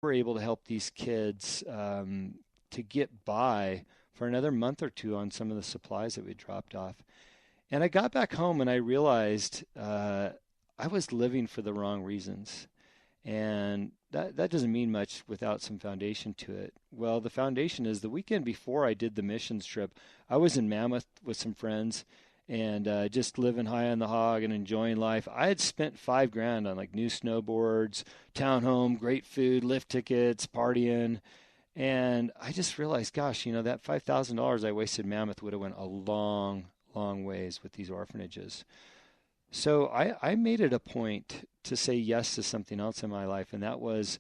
were able to help these kids to get by for another month or two on some of the supplies that we dropped off. And I got back home and I realized I was living for the wrong reasons. And that doesn't mean much without some foundation to it. Well, the foundation is the weekend before I did the missions trip, I was in Mammoth with some friends and just living high on the hog and enjoying life. I had spent 5 grand on like new snowboards, townhome, great food, lift tickets, partying. And I just realized, gosh, that $5,000 I wasted in Mammoth would have went a long, long ways with these orphanages. So I made it a point to say yes to something else in my life, and that was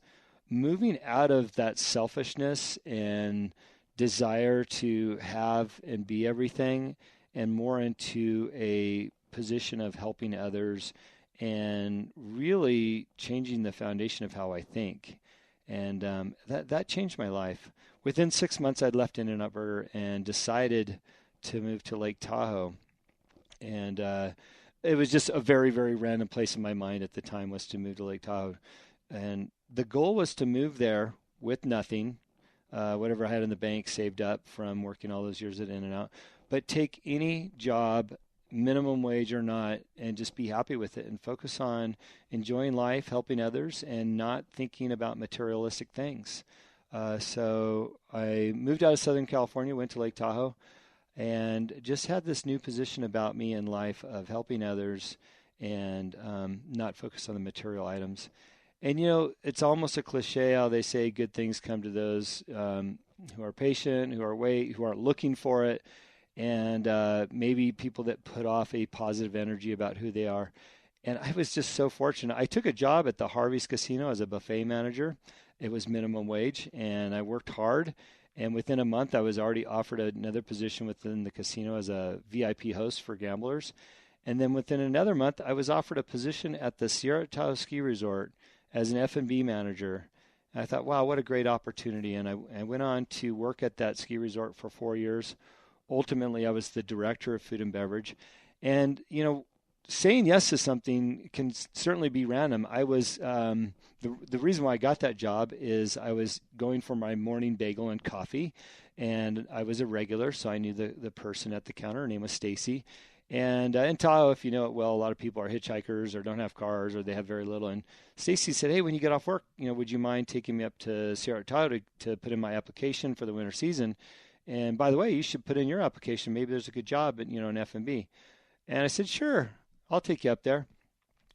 moving out of that selfishness and desire to have and be everything and more into a position of helping others and really changing the foundation of how I think. And that changed my life. Within 6 months, I'd left In-N-Out Burger and decided to move to Lake Tahoe. And it was just a very, very random place in my mind at the time was to move to Lake Tahoe. And the goal was to move there with nothing, whatever I had in the bank saved up from working all those years at In-N-Out, but take any job, minimum wage or not, and just be happy with it and focus on enjoying life, helping others, and not thinking about materialistic things. So I moved out of Southern California, went to Lake Tahoe, and just had this new position about me in life of helping others and not focus on the material items. And it's almost a cliche how they say good things come to those who are patient, who are looking for it, and maybe people that put off a positive energy about who they are. And I was just so fortunate. I took a job at the Harvey's Casino as a buffet manager. It was minimum wage, and I worked hard. And within a month, I was already offered another position within the casino as a VIP host for gamblers. And then within another month, I was offered a position at the Sierra Tahoe Ski Resort as an F&B manager. And I thought, wow, what a great opportunity. And I went on to work at that ski resort for 4 years. Ultimately, I was the director of food and beverage. And, saying yes to something can certainly be random. I was the reason why I got that job is I was going for my morning bagel and coffee, and I was a regular, so I knew the person at the counter. Her name was Stacy. And in Tahoe, if you know it well, a lot of people are hitchhikers or don't have cars or they have very little. And Stacy said, "Hey, when you get off work, would you mind taking me up to Sierra Tahoe to put in my application for the winter season? And by the way, you should put in your application. Maybe there's a good job at in F&B." And I said, "Sure, I'll take you up there."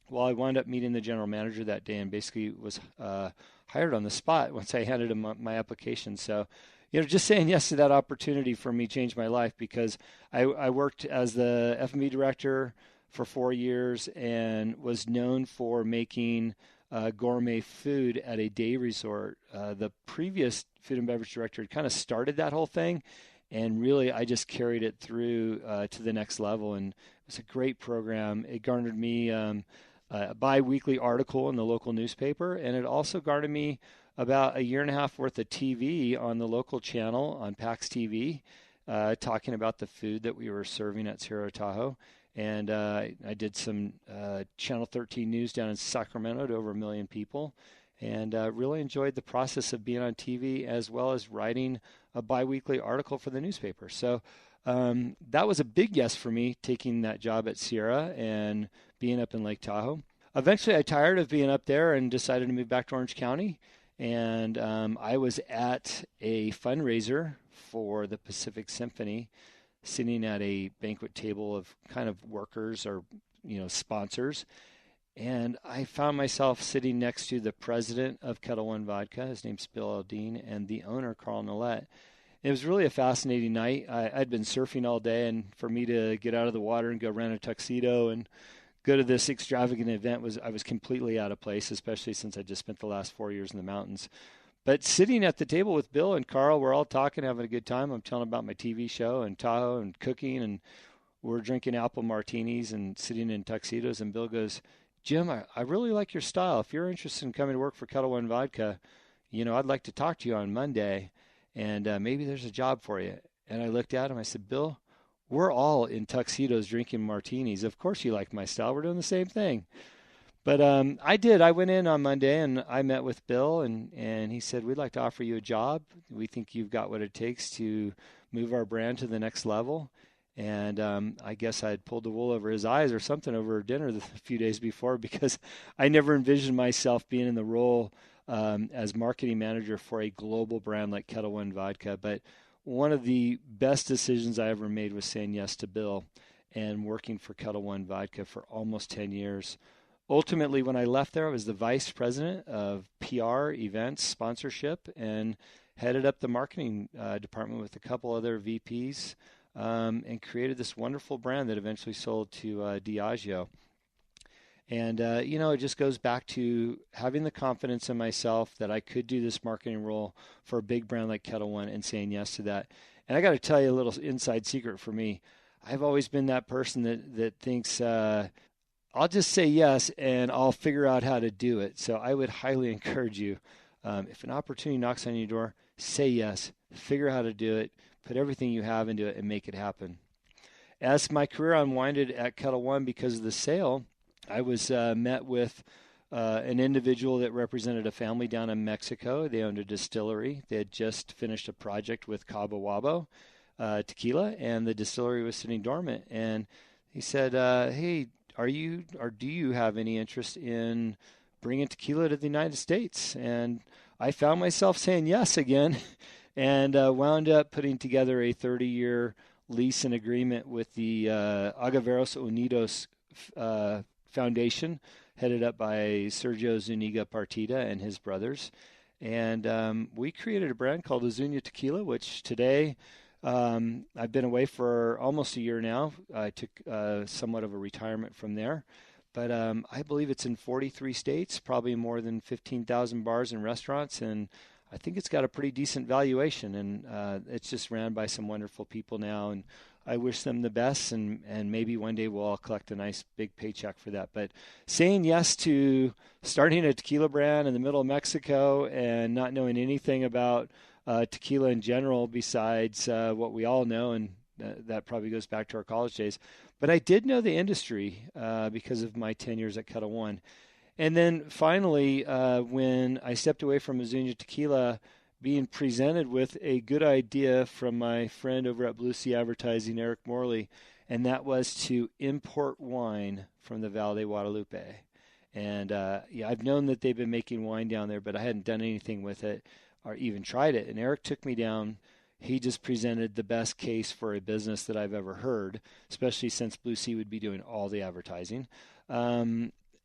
Well, I wound up meeting the general manager that day and basically was hired on the spot once I handed him my application. So, just saying yes to that opportunity for me changed my life because I worked as the F&B director for 4 years and was known for making gourmet food at a day resort. The previous food and beverage director had kind of started that whole thing, and really I just carried it through to the next level. And it was a great program. It garnered me a bi-weekly article in the local newspaper, and it also garnered me about a year and a half worth of TV on the local channel on PAX TV, talking about the food that we were serving at Sierra Tahoe. And I did some Channel 13 news down in Sacramento to over 1 million people, and really enjoyed the process of being on TV as well as writing a biweekly article for the newspaper. So that was a big yes for me, taking that job at Sierra and being up in Lake Tahoe. Eventually, I tired of being up there and decided to move back to Orange County. And I was at a fundraiser for the Pacific Symphony, sitting at a banquet table of kind of workers or sponsors. And I found myself sitting next to the president of Kettle One Vodka. His name's Bill Aldean, and the owner, Carl Nolet. It was really a fascinating night. I'd been surfing all day, and for me to get out of the water and go rent a tuxedo and go to this extravagant event I was completely out of place, especially since I just spent the last 4 years in the mountains. But sitting at the table with Bill and Carl, we're all talking, having a good time. I'm telling about my TV show and Tahoe and cooking, and we're drinking apple martinis and sitting in tuxedos. And Bill goes, "Jim, I really like your style. If you're interested in coming to work for Kettle One Vodka, I'd like to talk to you on Monday, and maybe there's a job for you." And I looked at him. I said, "Bill, we're all in tuxedos drinking martinis. Of course you like my style. We're doing the same thing." But I did. I went in on Monday and I met with Bill, and he said, we'd like to offer you a job. We think you've got what it takes to move our brand to the next level. And I guess I had pulled the wool over his eyes or something over dinner a few days before, because I never envisioned myself being in the role as marketing manager for a global brand like Kettle One Vodka. But one of the best decisions I ever made was saying yes to Bill and working for Kettle One Vodka for almost 10 years. Ultimately, when I left there, I was the vice president of PR, events, sponsorship, and headed up the marketing department with a couple other VPs, and created this wonderful brand that eventually sold to Diageo. And, it just goes back to having the confidence in myself that I could do this marketing role for a big brand like Kettle One and saying yes to that. And I got to tell you a little inside secret for me. I've always been that person that thinks, I'll just say yes and I'll figure out how to do it. So I would highly encourage you, if an opportunity knocks on your door, say yes, figure out how to do it, put everything you have into it and make it happen. As my career unwinded at Kettle One because of the sale, I was met with an individual that represented a family down in Mexico. They owned a distillery. They had just finished a project with Cabo Wabo tequila, and the distillery was sitting dormant. And he said, hey, do you have any interest in bringing tequila to the United States? And I found myself saying yes again, and wound up putting together a 30-year lease and agreement with the Agaveros Unidos Foundation, headed up by Sergio Zuniga Partida and his brothers. And we created a brand called Azuñia Tequila, which today I've been away for almost a year now. I took somewhat of a retirement from there. But I believe it's in 43 states, probably more than 15,000 bars and restaurants, and I think it's got a pretty decent valuation. And it's just ran by some wonderful people now, and I wish them the best, and maybe one day we'll all collect a nice big paycheck for that. But saying yes to starting a tequila brand in the middle of Mexico and not knowing anything about tequila in general besides what we all know, and that probably goes back to our college days. But I did know the industry because of my 10 years at Kettle One. And then finally, when I stepped away from Azuñia Tequila, being presented with a good idea from my friend over at Blue Sea Advertising, Eric Morley, and that was to import wine from the Val de Guadalupe. And I've known that they've been making wine down there, but I hadn't done anything with it or even tried it. And Eric took me down. He just presented the best case for a business that I've ever heard, especially since Blue Sea would be doing all the advertising.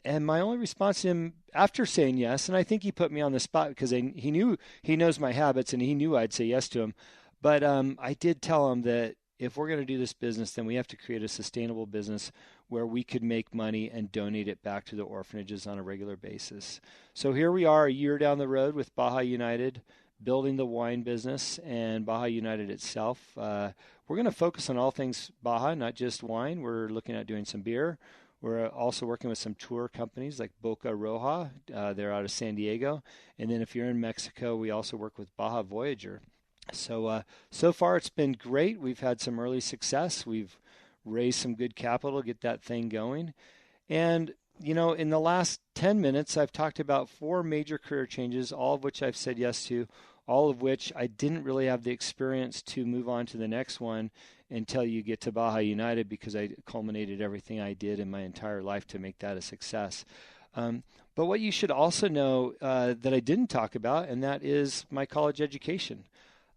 And my only response to him after saying yes, and I think he put me on the spot because he knew he knows my habits and he knew I'd say yes to him. But I did tell him that if we're going to do this business, then we have to create a sustainable business where we could make money and donate it back to the orphanages on a regular basis. So here we are a year down the road with Baja United, building the wine business and Baja United itself. We're going to focus on all things Baja, not just wine. We're looking at doing some beer. We're also working with some tour companies like Boca Roja. They're out of San Diego. And then if you're in Mexico, we also work with Baja Voyager. So far it's been great. We've had some early success. We've raised some good capital to get that thing going. And, in the last 10 minutes, I've talked about 4 major career changes, all of which I've said yes to, all of which I didn't really have the experience to move on to the next one until you get to Baja United, because I culminated everything I did in my entire life to make that a success. But what you should also know that I didn't talk about, and that is my college education.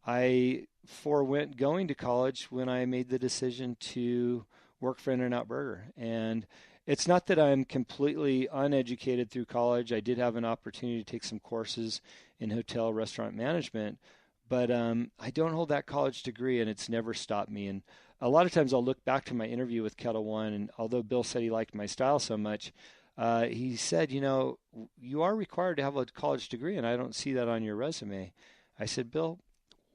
I forewent going to college when I made the decision to work for In-N-Out Burger. And it's not that I'm completely uneducated through college. I did have an opportunity to take some courses in hotel restaurant management, but I don't hold that college degree, and it's never stopped me. And a lot of times I'll look back to my interview with Kettle One, and although Bill said he liked my style so much, he said, you are required to have a college degree, and I don't see that on your resume. I said, Bill,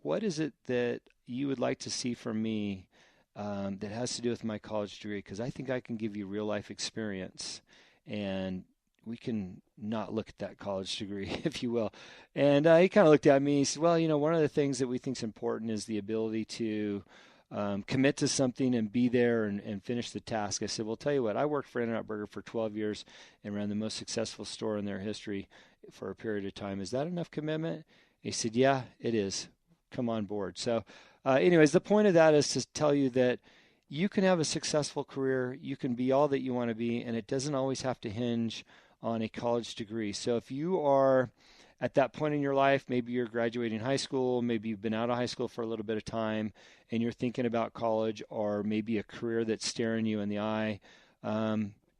what is it that you would like to see from me that has to do with my college degree? Because I think I can give you real life experience, and we can not look at that college degree, if you will. And he kind of looked at me. He said, well, one of the things that we think is important is the ability to commit to something and be there and finish the task. I said, well, tell you what, I worked for In-N-Out Burger for 12 years and ran the most successful store in their history for a period of time. Is that enough commitment? He said, yeah, it is. Come on board. So anyways, the point of that is to tell you that you can have a successful career. You can be all that you want to be, and it doesn't always have to hinge on a college degree. So if you are at that point in your life, maybe you're graduating high school, maybe you've been out of high school for a little bit of time, and you're thinking about college or maybe a career that's staring you in the eye,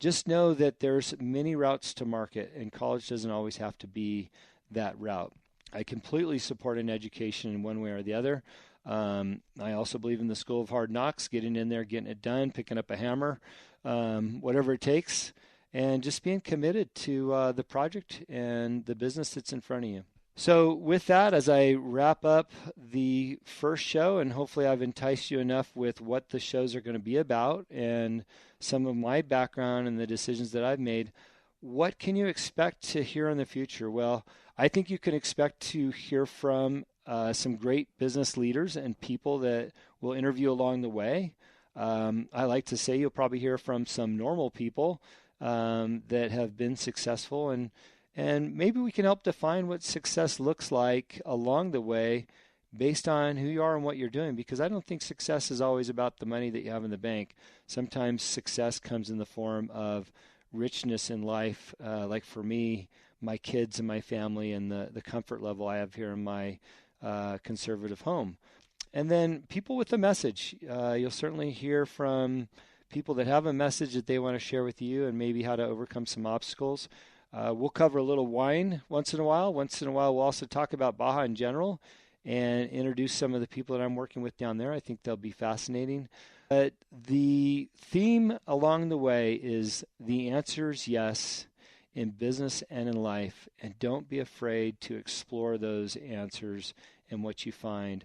just know that there's many routes to market, and college doesn't always have to be that route. I completely support an education in one way or the other. I also believe in the School of Hard Knocks, getting in there, getting it done, picking up a hammer, whatever it takes, and just being committed to the project and the business that's in front of you. So with that, as I wrap up the first show, and hopefully I've enticed you enough with what the shows are going to be about and some of my background and the decisions that I've made, what can you expect to hear in the future? Well, I think you can expect to hear from some great business leaders and people that will interview along the way. I like to say you'll probably hear from some normal people that have been successful, and maybe we can help define what success looks like along the way based on who you are and what you're doing, because I don't think success is always about the money that you have in the bank. Sometimes success comes in the form of richness in life, like for me, my kids and my family and the comfort level I have here in my conservative home. And then people with a message. You'll certainly hear from people that have a message that they want to share with you and maybe how to overcome some obstacles. We'll cover a little wine once in a while. Once in a while, we'll also talk about Baja in general and introduce some of the people that I'm working with down there. I think they'll be fascinating. But the theme along the way is the answer is yes in business and in life, and don't be afraid to explore those answers and what you find.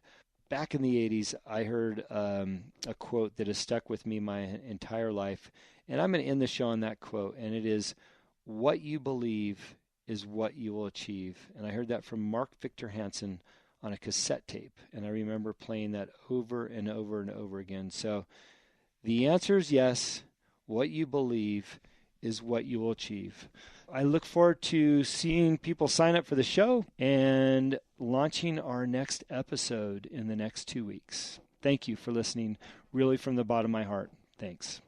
Back in the 80s, I heard a quote that has stuck with me my entire life, and I'm going to end the show on that quote, and it is, what you believe is what you will achieve. And I heard that from Mark Victor Hansen on a cassette tape, and I remember playing that over and over and over again. So the answer is yes. What you believe is what you will achieve. I look forward to seeing people sign up for the show and launching our next episode in the next 2 weeks. Thank you for listening, really from the bottom of my heart. Thanks.